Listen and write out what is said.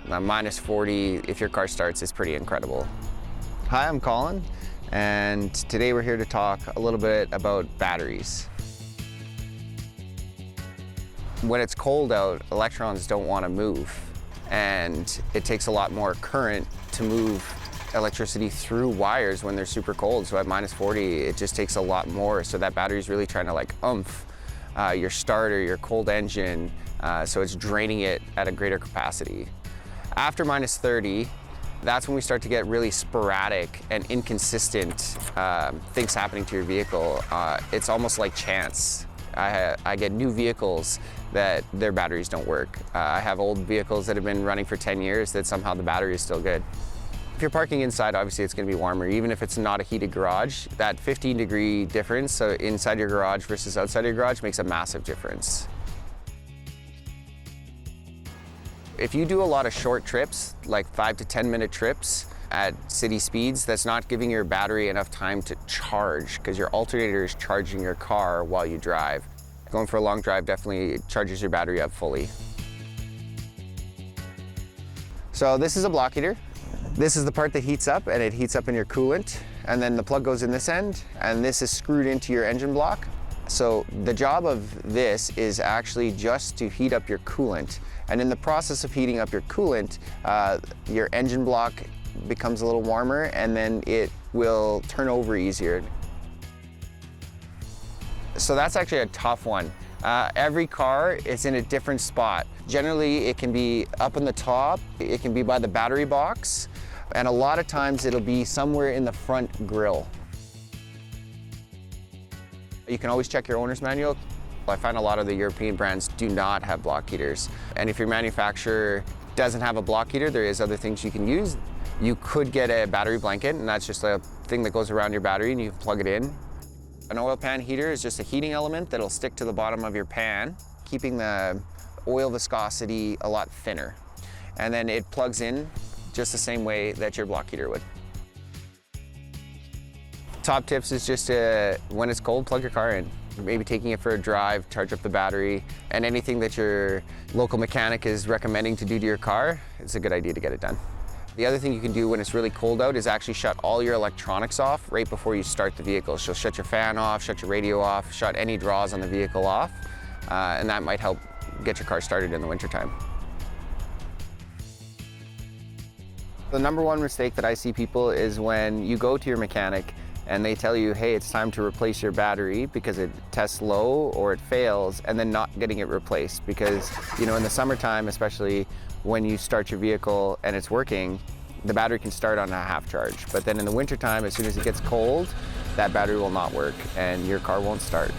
Minus 40, if your car starts, is pretty incredible. Hi, I'm Colin, and today we're here to talk a little bit about batteries. When it's cold out, electrons don't want to move, and it takes a lot more current to move electricity through wires when they're super cold. So at minus 40, it just takes a lot more. So that battery's really trying to like oomph your starter, your cold engine, so it's draining it at a greater capacity. After minus 30, that's when we start to get really sporadic and inconsistent things happening to your vehicle. It's almost like chance. I get new vehicles that their batteries don't work. I have old vehicles that have been running for 10 years that somehow the battery is still good. If you're parking inside, obviously it's going to be warmer, even if it's not a heated garage. That 15-degree difference, so inside your garage versus outside your garage, makes a massive difference. If you do a lot of short trips, like 5 to 10-minute trips at city speeds, that's not giving your battery enough time to charge, because your alternator is charging your car while you drive. Going for a long drive definitely charges your battery up fully. So this is a block heater. This is the part that heats up, and it heats up in your coolant, and then the plug goes in this end, and this is screwed into your engine block. So the job of this is actually just to heat up your coolant, and in the process of heating up your coolant, your engine block becomes a little warmer, and then it will turn over easier. So that's actually a tough one. Every car is in a different spot. Generally, it can be up in the top, it can be by the battery box, and a lot of times it'll be somewhere in the front grille. You can always check your owner's manual. I find a lot of the European brands do not have block heaters. And if your manufacturer doesn't have a block heater, there is other things you can use. You could get a battery blanket, and that's just a thing that goes around your battery and you can plug it in. An oil pan heater is just a heating element that'll stick to the bottom of your pan, keeping the oil viscosity a lot thinner. And then it plugs in just the same way that your block heater would. Top tips is just when it's cold, plug your car in. Maybe taking it for a drive, charge up the battery, and anything that your local mechanic is recommending to do to your car, it's a good idea to get it done. The other thing you can do when it's really cold out is actually shut all your electronics off right before you start the vehicle. So shut your fan off, shut your radio off, shut any draws on the vehicle off, and that might help get your car started in the wintertime. The number one mistake that I see people is when you go to your mechanic and they tell you, hey, it's time to replace your battery because it tests low or it fails, and then not getting it replaced. Because, you know, in the summertime, especially when you start your vehicle and it's working, the battery can start on a half charge. But then in the wintertime, as soon as it gets cold, that battery will not work and your car won't start.